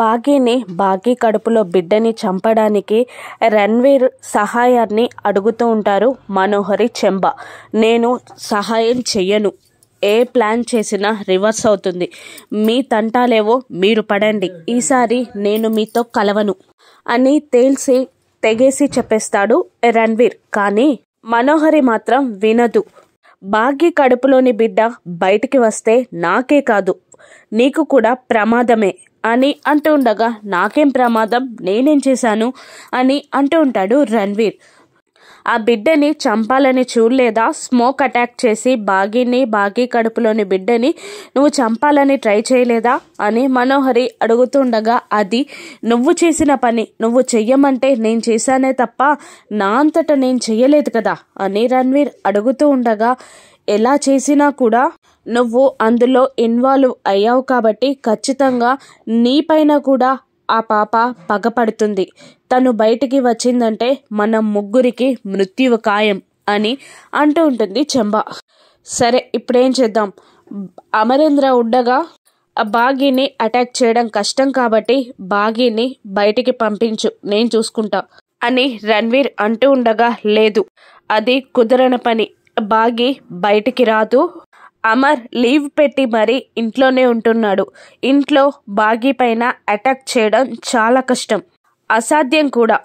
భాగ్యని భాగ్య కడుపులో బిడ్డని చంపడానికి రణ్వీర్ సహాయాన్ని అడుగుతూ ఉంటారు మనోహరి చెంబ. నేను సహాయం చెయ్యను, ఏ ప్లాన్ చేసినా రివర్స్ అవుతుంది, మీ తంటాలేవో మీరు పడండి, ఈసారి నేను మీతో కలవను అని తెగేసి చెప్పేస్తాడు రణ్వీర్. కానీ మనోహరి మాత్రం వినదు. భాగ్య కడుపులోని బిడ్డ బయటికి వస్తే నాకే కాదు నీకు కూడా ప్రమాదమే అని అంటూ ఉండగా, నాకేం ప్రమాదం, నేనేం చేశాను అని అంటూ ఉంటాడు రణ్వీర్. ఆ బిడ్డని చంపాలని చూడలేదా? స్మోక్ అటాక్ చేసి భాగ్య కడుపులోని బిడ్డని నువ్వు చంపాలని ట్రై చేయలేదా అని మనోహరి అడుగుతుండగా, అది నువ్వు చేసిన పని, నువ్వు చెయ్యమంటే నేను చేశానే తప్ప నా అంతట నేను చెయ్యలేదు కదా అని రణ్వీర్ అడుగుతూ ఉండగా, ఎలా చేసినా కూడా నువ్వు అందులో ఇన్వాల్వ్ అయ్యావు కాబట్టి ఖచ్చితంగా నీపైన కూడా ఆ పాప పగపడుతుంది, తను బయటికి వచ్చిందంటే మన ముగ్గురికి మృత్యువు ఖాయం అని అంటూ ఉంటుంది చెంబ. సరే ఇప్పుడేం చేద్దాం, అమరేంద్ర ఉండగా భాగ్యని అటాక్ చేయడం కష్టం కాబట్టి భాగ్యని బయటికి పంపించు, నేను చూసుకుంటా అని రణ్వీర్ అంటూ ఉండగా, లేదు అది కుదరని పని, భాగ్య బయటికి రాదు, అమర్ లీవ్ పెట్టి మరీ ఇంట్లోనే ఉంటున్నాడు, ఇంట్లో భాగ్య పైన అటాక్ చేయడం చాలా కష్టం, అసాధ్యం కూడా,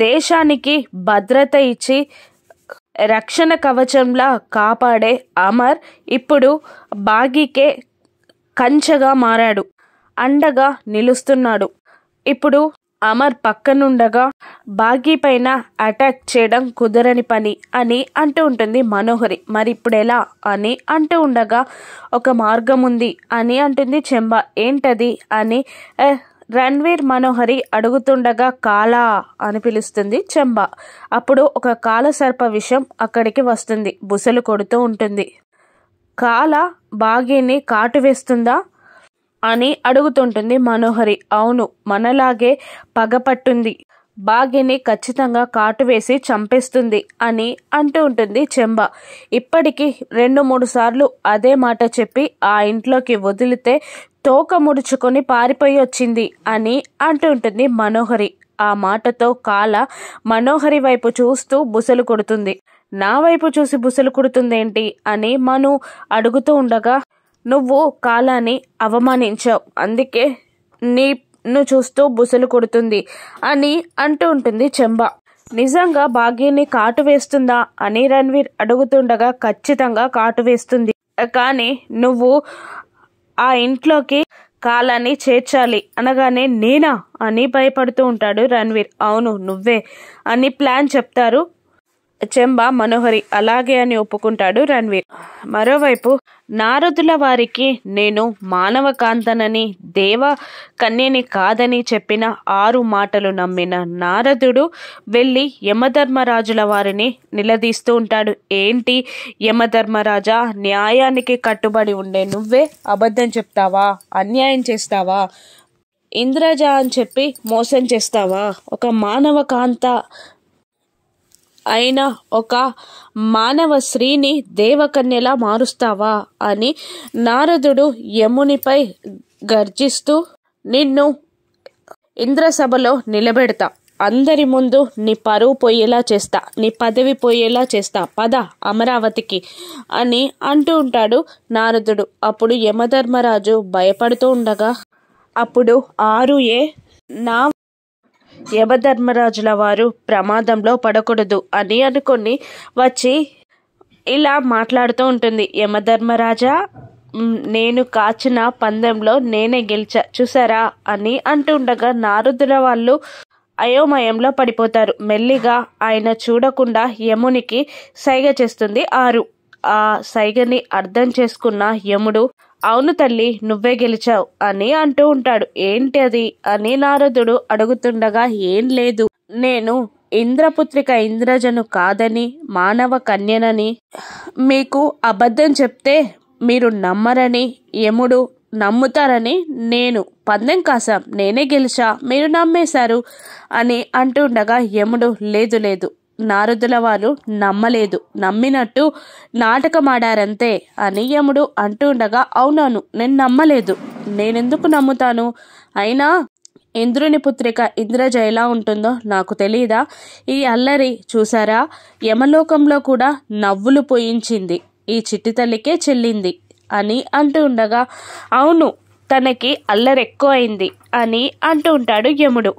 దేశానికి భద్రత ఇచ్చి రక్షణ కవచంలా కాపాడే అమర్ ఇప్పుడు భాగ్యకే కంచెగా మారాడు, అండగా నిలుస్తున్నాడు, ఇప్పుడు అమర్ పక్కనుండగా భాగ్య పైన అటాక్ చేయడం కుదరని పని అని అంటూ ఉంటుంది మనోహరి. మరి ఇప్పుడు ఎలా అని అంటూ ఉండగా, ఒక మార్గం ఉంది అని అంటుంది చెంబ. ఏంటది అని రణ్వీర్ మనోహరి అడుగుతుండగా, కాలా అని పిలుస్తుంది చెంబ. అప్పుడు ఒక కాల సర్ప విషం అక్కడికి వస్తుంది, బుసలు కొడుతూ ఉంటుంది. కాల భాగ్యని కాటు వేస్తుందా అని అడుగుతుంటుంది మనోహరి. అవును, మనలాగే పగపట్టుంది, భాగ్యని ఖచ్చితంగా కాటు వేసి చంపేస్తుంది అని అంటూ ఉంటుంది చెంబ. ఇప్పటికి 2-3 సార్లు అదే మాట చెప్పి ఆ ఇంట్లోకి వదిలితే తోక ముడుచుకొని పారిపోయి వచ్చింది అని అంటూ ఉంటుంది మనోహరి. ఆ మాటతో కాల మనోహరి వైపు చూస్తూ బుసలు కొడుతుంది. నా వైపు చూసి బుసలు కొడుతుందేంటి అని మను అడుగుతూ ఉండగా, నువ్వు కాలాన్ని అవమానించావు, అందుకే నిన్ను చూస్తూ బుసలు కొడుతుంది అని అంటూ ఉంటుంది చెంబ. నిజంగా భాగ్యని కాటు వేస్తుందా అని రణ్వీర్ అడుగుతుండగా, ఖచ్చితంగా కాటు వేస్తుంది, కానీ నువ్వు ఆ ఇంట్లోకి కాలాన్ని చేర్చాలి అనగానే, నేనా అని భయపడుతూ ఉంటాడు రణ్వీర్. అవును నువ్వే అని ప్లాన్ చెప్తారు చెంబ మనోహరి. అలాగే అని ఒప్పుకుంటాడు రణ్వీర్. మరోవైపు నారదుల వారికి నేను మానవ కాంతనని దేవ కన్యని కాదని చెప్పిన 6 మాటలు నమ్మిన నారదుడు వెళ్ళి యమధర్మరాజుల వారిని నిలదీస్తూ ఉంటాడు. ఏంటి యమధర్మరాజా, న్యాయానికి కట్టుబడి ఉండే నువ్వే అబద్ధం చెప్తావా, అన్యాయం చేస్తావా, ఇంద్రజ అని చెప్పి మోసం చేస్తావా, ఒక మానవ కాంత అయిన ఒక మానవ స్త్రీని దేవకన్యలా మారుస్తావా అని నారదుడు యమునిపై గర్జిస్తూ, నిన్ను ఇంద్రసభలో నిలబెడతా, అందరి ముందు నీ పరువు పోయేలా చేస్తా, నీ పదవి పోయేలా చేస్తా, పద అమరావతికి అని అంటూ ఉంటాడు నారదుడు. అప్పుడు యమధర్మరాజు భయపడుతూ ఉండగా, అప్పుడు 6A నా యమధర్మరాజుల వారు ప్రమాదంలో పడకూడదు అని అనుకొని వచ్చి ఇలా మాట్లాడుతూ ఉంటుంది. యమధర్మరాజా, నేను కాచిన పందెంలో నేనే గెలిచా చూసారా అని అంటూ ఉండగా, నారదుల వాళ్ళు అయోమయంలో పడిపోతారు. మెల్లిగా ఆయన చూడకుండా యమునికి సైగ చేస్తుంది 6. ఆ సైగని అర్థం చేసుకున్న యముడు, అవును తల్లి నువ్వే గెలిచావు అని అంటూ ఉంటాడు. ఏంటి అది అని నారదుడు అడుగుతుండగా, ఏం లేదు, నేను ఇంద్రపుత్రిక ఇంద్రజను కాదని మానవ కన్యనని మీకు అబద్ధం చెప్తే మీరు నమ్మరని, యముడు నమ్ముతారని నేను పందెం కాసాం, నేనే గెలిచా, మీరు నమ్మేశారు అని అంటుండగా, యముడు లేదు నారదుల వారు నమ్మలేదు, నమ్మినట్టు నాటకమాడారంతే అని యముడు అంటుండగా, అవునవును నేను నమ్మలేదు, నేనెందుకు నమ్ముతాను అయినా ఇంద్రుని పుత్రిక ఇంద్రజ ఎలా ఉంటుందో నాకు తెలీదా? ఈ అల్లరి చూసారా, యమలోకంలో కూడా నవ్వులు పోయించింది, ఈ చిట్టి తల్లికే చెల్లింది అని అంటూ ఉండగా, అవును తనకి అల్లరి ఎక్కువ అయింది అని అంటూ ఉంటాడు యముడు.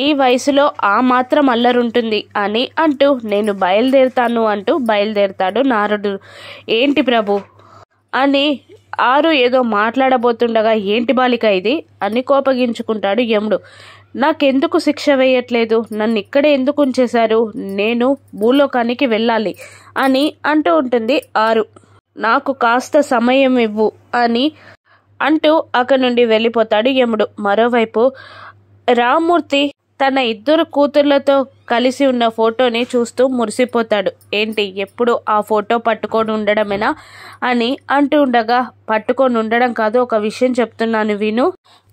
ఈ వయసులో ఆ మాత్రం అల్లరుంటుంది అని అంటూ, నేను బయలుదేరుతాను అంటూ బయలుదేరుతాడు నారదుడు. ఏంటి ప్రభు అని ఆరు ఏదో మాట్లాడబోతుండగా, ఏంటి బాలిక ఇది అని కోపగించుకుంటాడు యముడు. నాకెందుకు శిక్ష వేయట్లేదు, నన్ను ఇక్కడే ఎందుకు ఉంచేశారు, నేను భూలోకానికి వెళ్ళాలి అని అంటూ ఉంటుంది ఆరు. నాకు కాస్త సమయం ఇవ్వు అని అంటూ అక్కడి నుండి వెళ్ళిపోతాడు యముడు. మరోవైపు రామ్మూర్తి తన ఇద్దరు కూతుర్లతో కలిసి ఉన్న ఫోటోని చూస్తూ మురిసిపోతాడు. ఏంటి ఎప్పుడు ఆ ఫోటో పట్టుకొని ఉండడమేనా అని అంటూ ఉండగా, పట్టుకొని ఉండడం కాదు, ఒక విషయం చెప్తున్నాను విను,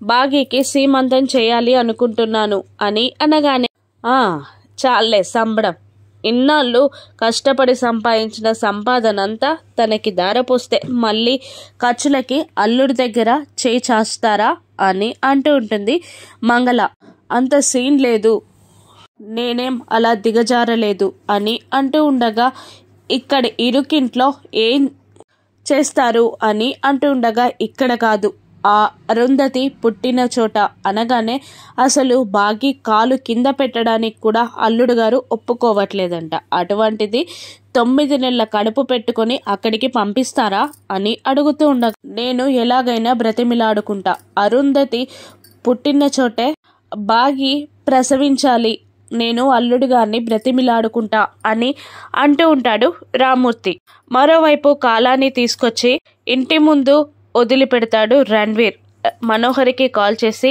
బాగీకి సీమంతం చేయాలి అనుకుంటున్నాను అని అనగానే, చాలే సంబడం, ఇన్నాళ్ళు కష్టపడి సంపాదించిన సంపాదనంతా తనకి దారపోస్తే మళ్ళీ ఖర్చులకి అల్లుడి దగ్గర చేయి చాస్తారా అని అంటూ ఉంటుంది మంగళ. అంత సీన్ లేదు, నేనేం అలా దిగజారలేదు అని అంటూ ఉండగా, ఇక్కడ ఇరుకింట్లో ఏం చేస్తారు అని అంటూ ఉండగా, ఇక్కడ కాదు ఆ అరుంధతి పుట్టిన చోట అనగానే, అసలు బాగి కాలు కింద పెట్టడానికి కూడా అల్లుడు గారు ఒప్పుకోవట్లేదంట. అటువంటిది 9 నెలల కడుపు పెట్టుకొని అక్కడికి పంపిస్తారా అని అడుగుతూ ఉండగా, నేను ఎలాగైనా బ్రతిమిలాడుకుంటా, అరుంధతి పుట్టిన చోటే బాగి ప్రసవించాలి, నేను అల్లుడు గారిని బ్రతిమిలాడుకుంటా అని అంటూ ఉంటాడు రామ్మూర్తి. మరోవైపు కాలాన్ని తీసుకొచ్చి ఇంటి ముందు వదిలిపెడతాడు రణ్వీర్. మనోహరికి కాల్ చేసి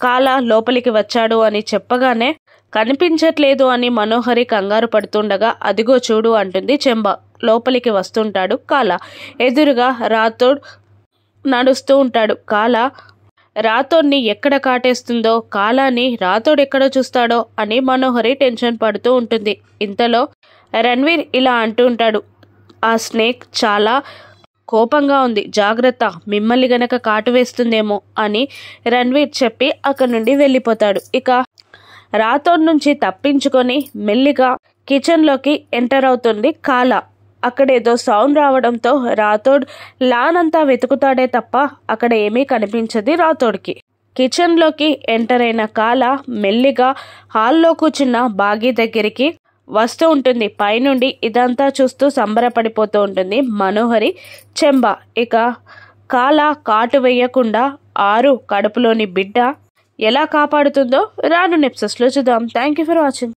కాలా లోపలికి వచ్చాడు అని చెప్పగానే, కనిపించట్లేదు అని మనోహరి కంగారు పడుతుండగా, అదిగో చూడు అంటుంది చెంబ. లోపలికి వస్తుంటాడు కాలా. ఎదురుగా రాథోడ్ నడుస్తూ ఉంటాడు. కాలా రాథోడ్ని ఎక్కడ కాటేస్తుందో, కాలాని రాథోడ్ ఎక్కడ చూస్తాడో అని మనోహరి టెన్షన్ పడుతూ ఉంటుంది. ఇంతలో రణ్వీర్ ఇలా అంటూ ఉంటాడు, ఆ స్నేక్ చాలా కోపంగా ఉంది, జాగ్రత్త, మిమ్మల్ని గనక కాటు వేస్తుందేమో అని రణ్వీర్ చెప్పి అక్కడి నుండి వెళ్ళిపోతాడు. ఇక రాథోడ్ నుంచి తప్పించుకొని మెల్లిగా కిచెన్లోకి ఎంటర్ అవుతుంది కాలా. అక్కడేదో సౌండ్ రావడంతో రాథోడ్ లానంతా వెతుకుతాడే తప్ప అక్కడ ఏమీ కనిపించదు రాథోడ్కి. కిచెన్లోకి ఎంటర్ అయిన కాలా మెల్లిగా హాల్లో కూర్చున్న బాగీ దగ్గరికి వస్తూ ఉంటుంది. పైనుండి ఇదంతా చూస్తూ సంబరపడిపోతూ ఉంటుంది మనోహరి, చెంబ. ఇక కాలా కాటు వేయకుండా ఆరు కడుపులోని బిడ్డ ఎలా కాపాడుతుందో రాను ఎపిసోడ్స్లో చూద్దాం. Thank you for watching.